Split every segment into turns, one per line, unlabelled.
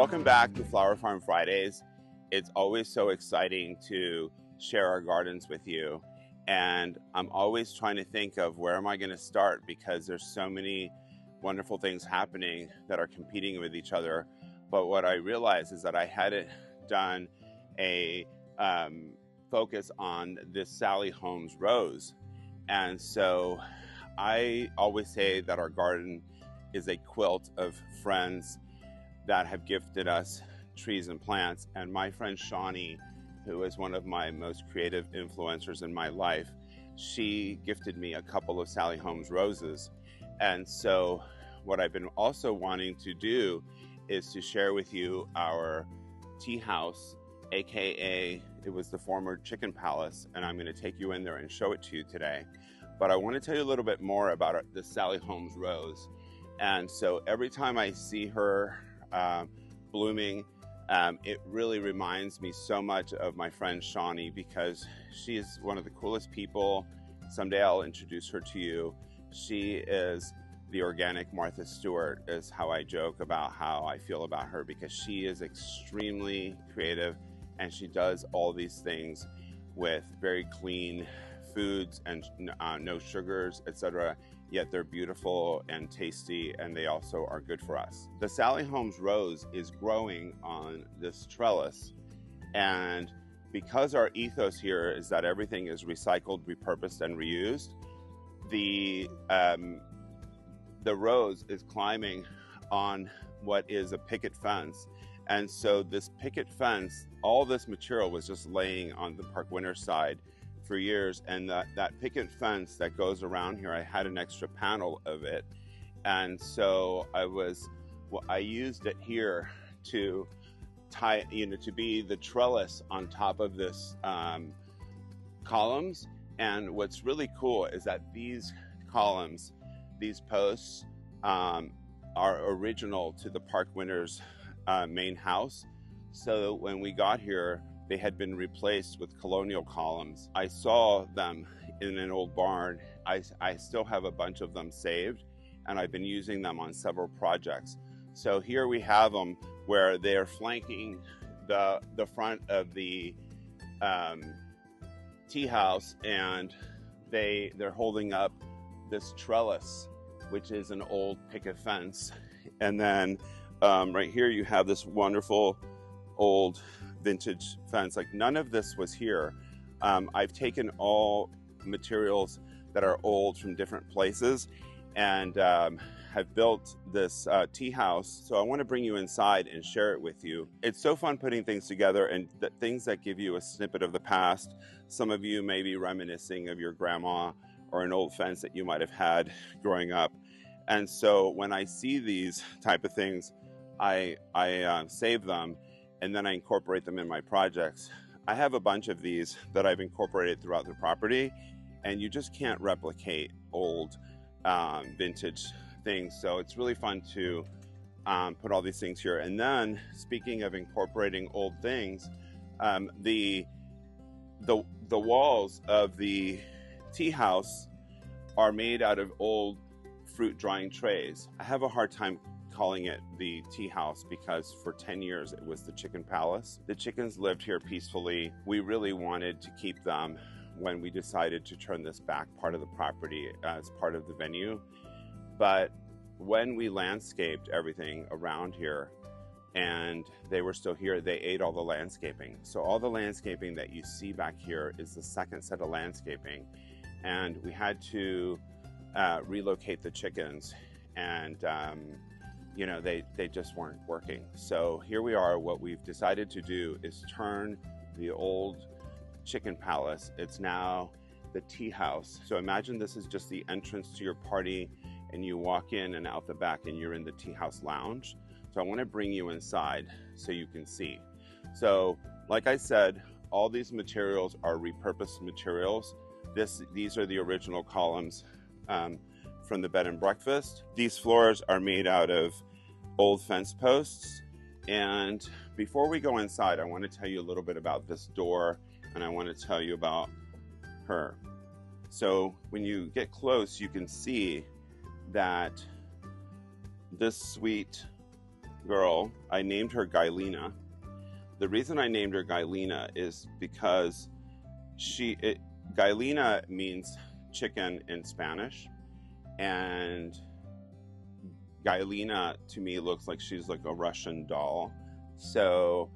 Welcome back to Flower Farm Fridays. It's always so exciting to share our gardens with you. And I'm always trying to think of where am I going to start, because there's so many wonderful things happening that are competing with each other. But what I realized is that I hadn't done a focus on this Sally Holmes rose. And so I always say that our garden is a quilt of friends that have gifted us trees and plants. And my friend Shawnee, who is one of my most creative influencers in my life, she gifted me a couple of Sally Holmes roses. And so what I've been also wanting to do is to share with you our tea house, AKA it was the former chicken palace, and I'm going to take you in there and show it to you today. But I want to tell you a little bit more about the Sally Holmes rose. And so every time I see her blooming, it really reminds me so much of my friend Shawnee, because she is one of the coolest people. Someday I'll introduce her to you. She is the organic Martha Stewart, is how I joke about how I feel about her, because she is extremely creative and she does all these things with very clean foods and no sugars, etc. Yet they're beautiful and tasty, and they also are good for us. The Sally Holmes rose is growing on this trellis, and because our ethos here is that everything is recycled, repurposed, and reused, the rose is climbing on what is a picket fence. And so this picket fence, all this material was just laying on the Park Winter side for years, and that picket fence that goes around here, I had an extra panel of it, and so I used it here to tie, to be the trellis on top of this columns. And what's really cool is that these columns, these posts, are original to the Park Winter's main house. So when we got here, they had been replaced with colonial columns. I saw them in an old barn. I still have a bunch of them saved, and I've been using them on several projects. So here we have them where they're flanking the front of the tea house, and they're holding up this trellis, which is an old picket fence. And then right here you have this wonderful old vintage fence. Like, none of this was here. I've taken all materials that are old from different places and have built this tea house. So I want to bring you inside and share it with you. It's so fun putting things together, and things that give you a snippet of the past. Some of you may be reminiscing of your grandma or an old fence that you might have had growing up. And so when I see these type of things, I save them, and then I incorporate them in my projects. I have a bunch of these that I've incorporated throughout the property, and you just can't replicate old vintage things. So it's really fun to put all these things here. And then, speaking of incorporating old things, the walls of the tea house are made out of old fruit drying trays. I have a hard time calling it the tea house because for 10 years it was the chicken palace. The chickens lived here peacefully. We really wanted to keep them when we decided to turn this back part of the property as part of the venue. But when we landscaped everything around here and they were still here, they ate all the landscaping. So all the landscaping that you see back here is the second set of landscaping. And we had to relocate the chickens, and they just weren't working. So here we are. What we've decided to do is turn the old chicken palace. It's now the tea house. So imagine this is just the entrance to your party, and you walk in and out the back and you're in the tea house lounge. So I want to bring you inside so you can see. So like I said, all these materials are repurposed materials. These are the original columns from the bed and breakfast. These floors are made out of old fence posts. And before we go inside, I want to tell you a little bit about this door, and I want to tell you about her. So when you get close, you can see that this sweet girl, I named her Gailina. The reason I named her Gailina is because Gailina means chicken in Spanish, and Gailina to me looks like she's like a Russian doll. So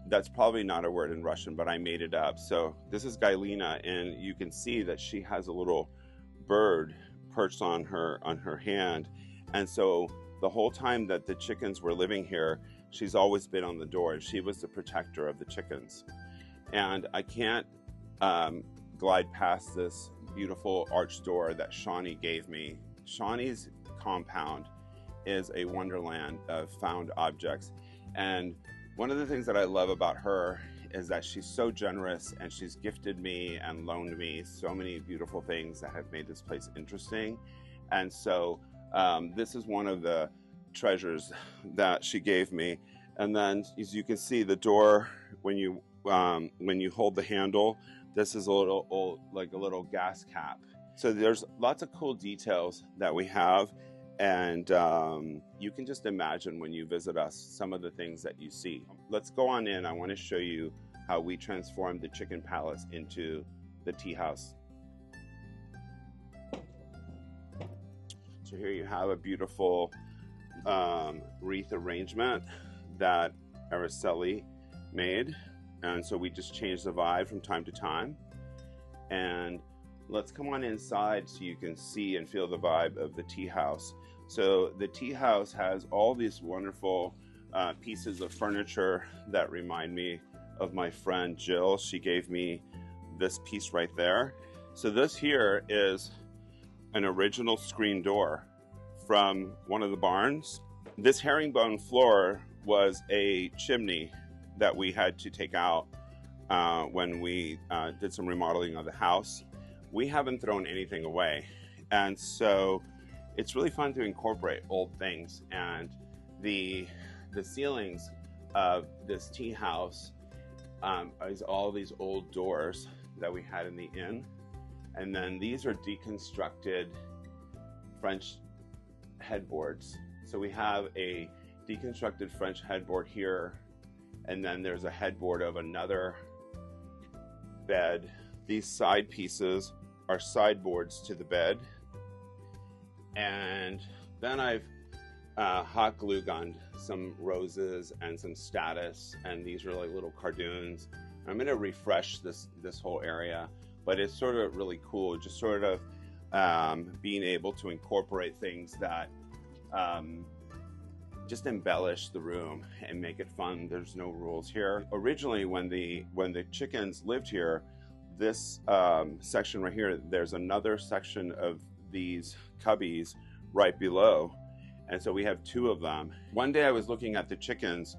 that's probably not a word in Russian, but I made it up. So this is Gailina, and you can see that she has a little bird perched on her hand. And so the whole time that the chickens were living here, she's always been on the door. She was the protector of the chickens. And I can't glide past this beautiful arched door that Shawnee gave me. Shawnee's compound is a wonderland of found objects. And one of the things that I love about her is that she's so generous, and she's gifted me and loaned me so many beautiful things that have made this place interesting. And so this is one of the treasures that she gave me. And then, as you can see, the door, when you hold the handle, this is a little gas cap. So there's lots of cool details that we have, and you can just imagine when you visit us some of the things that you see. Let's go on in. I want to show you how we transformed the chicken palace into the tea house. So here you have a beautiful wreath arrangement that Araceli made. And so we just change the vibe from time to time. And let's come on inside so you can see and feel the vibe of the tea house. So the tea house has all these wonderful pieces of furniture that remind me of my friend Jill. She gave me this piece right there. So this here is an original screen door from one of the barns. This herringbone floor was a chimney that we had to take out when we did some remodeling of the house. We haven't thrown anything away, and so it's really fun to incorporate old things. And the ceilings of this tea house is all these old doors that we had in the inn, and then these are deconstructed French headboards. So we have a deconstructed French headboard here, and then there's a headboard of another bed. These side pieces are sideboards to the bed. And then I've hot glue gunned some roses and some status, and these are like little cardoons. I'm gonna refresh this whole area, but it's sort of really cool, just sort of being able to incorporate things that just embellish the room and make it fun. There's no rules here. Originally, when the chickens lived here, this section right here, there's another section of these cubbies right below, and so we have two of them. One day I was looking at the chickens,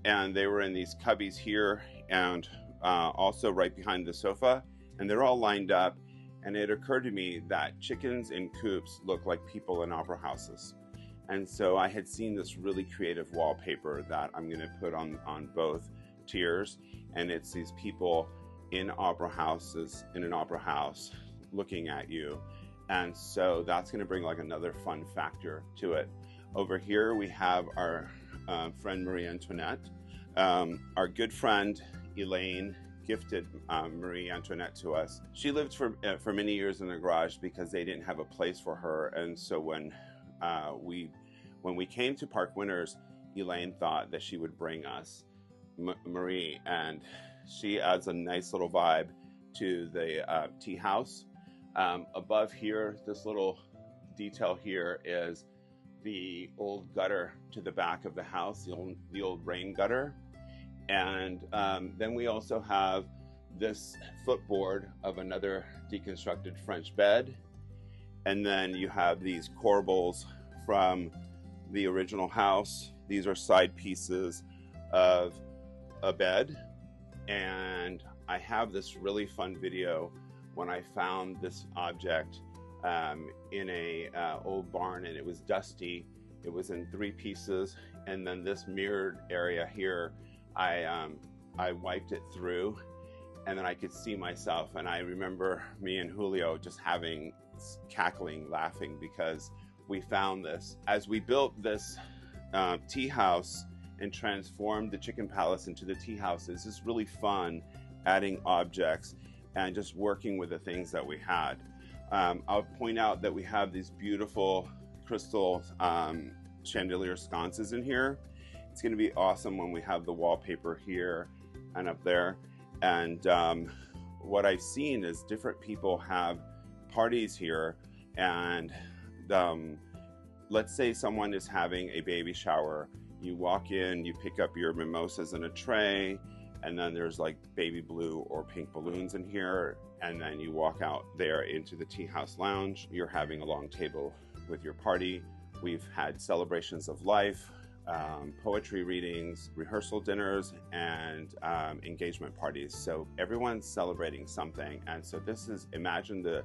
and they were in these cubbies here, and also right behind the sofa, and they're all lined up, and it occurred to me that chickens in coops look like people in opera houses. And so I had seen this really creative wallpaper that I'm going to put on both tiers, and it's these people in opera houses, in an opera house, looking at you. And so that's going to bring like another fun factor to it. Over here we have our friend Marie Antoinette. Our good friend Elaine gifted Marie Antoinette to us. She lived for many years in the garage because they didn't have a place for her, and so when we came to Park Winters, Elaine thought that she would bring us Marie, and she adds a nice little vibe to the tea house. Above here, this little detail here is the old gutter to the back of the house, the old rain gutter. And then we also have this footboard of another deconstructed French bed. And then you have these corbels from the original house. These are side pieces of a bed. And I have this really fun video when I found this object in a old barn, and it was dusty. It was in 3 pieces, and then this mirrored area here, I wiped it through, and then I could see myself. And I remember me and Julio just cackling, laughing, because we found this. As we built this tea house and transformed the chicken palace into the tea house. It's just really fun adding objects and just working with the things that we had. I'll point out that we have these beautiful crystal chandelier sconces in here. It's going to be awesome when we have the wallpaper here and up there. And what I've seen is different people have parties here, and let's say someone is having a baby shower. You walk in, you pick up your mimosas in a tray, and then there's like baby blue or pink balloons in here, and then you walk out there into the tea house lounge. You're having a long table with your party. We've had celebrations of life, poetry readings, rehearsal dinners, and engagement parties. So everyone's celebrating something. And so this is, imagine the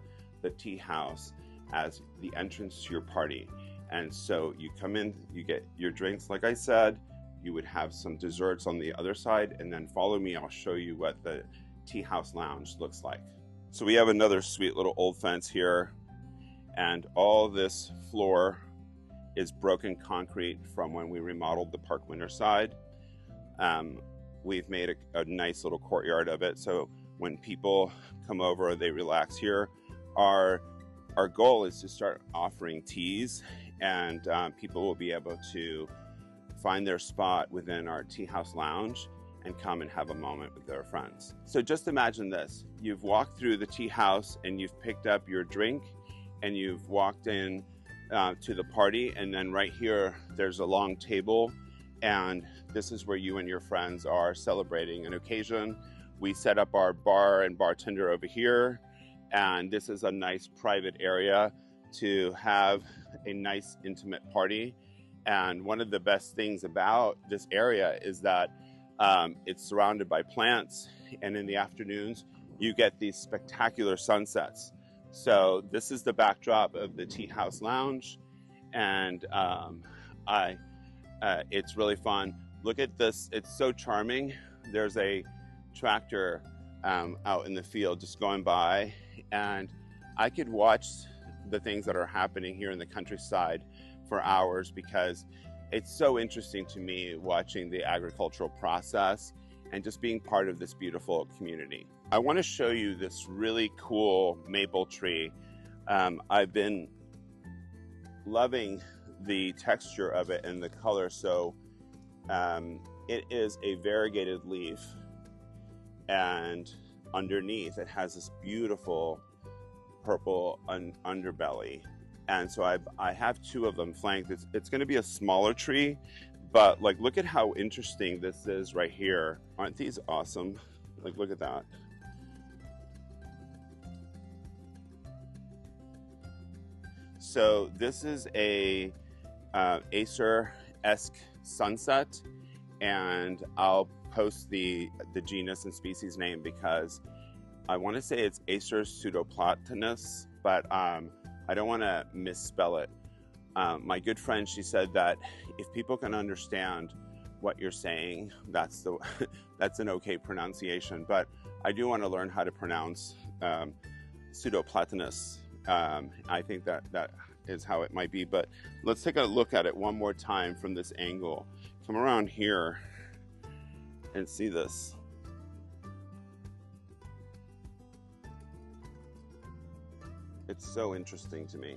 tea house as the entrance to your party. And so you come in, you get your drinks, like I said, you would have some desserts on the other side, and then follow me, I'll show you what the tea house lounge looks like. So we have another sweet little old fence here, and all this floor is broken concrete from when we remodeled the Park Winter side. We've made a nice little courtyard of it, so when people come over, they relax here. Our goal is to start offering teas, and people will be able to find their spot within our tea house lounge and come and have a moment with their friends. So just imagine this. You've walked through the tea house and you've picked up your drink and you've walked in to the party, and then right here there's a long table, and this is where you and your friends are celebrating an occasion. We set up our bar and bartender over here, and this is a nice private area to have a nice intimate party. And one of the best things about this area is that it's surrounded by plants, and in the afternoons you get these spectacular sunsets. So this is the backdrop of the tea house lounge, and it's really fun. Look at this, it's so charming. There's a tractor out in the field just going by, and I could watch the things that are happening here in the countryside for hours, because it's so interesting to me watching the agricultural process and just being part of this beautiful community. I want to show you this really cool maple tree. I've been loving the texture of it and the color. So it is a variegated leaf, and underneath it has this beautiful purple underbelly. And so I have two of them flanked. It's going to be a smaller tree, but like, look at how interesting this is right here. Aren't these awesome? Like, look at that. So this is a Acer-esque sunset, and I'll post the genus and species name because I want to say it's Acer pseudoplatanus, but I don't want to misspell it. My good friend, she said that if people can understand what you're saying, that's an okay pronunciation. But I do want to learn how to pronounce pseudoplatanus. I think that is how it might be. But let's take a look at it one more time from this angle. Come around here and see this. It's so interesting to me.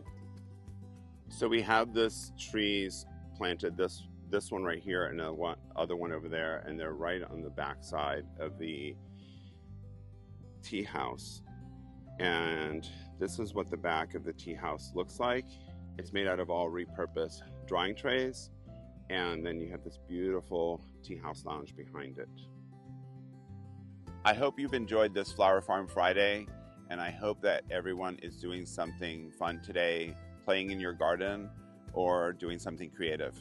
So we have this trees planted, this one right here and the other one over there, and they're right on the back side of the tea house. And this is what the back of the tea house looks like. It's made out of all repurposed drying trays, and then you have this beautiful tea house lounge behind it. I hope you've enjoyed this Flower Farm Friday, and I hope that everyone is doing something fun today, playing in your garden or doing something creative.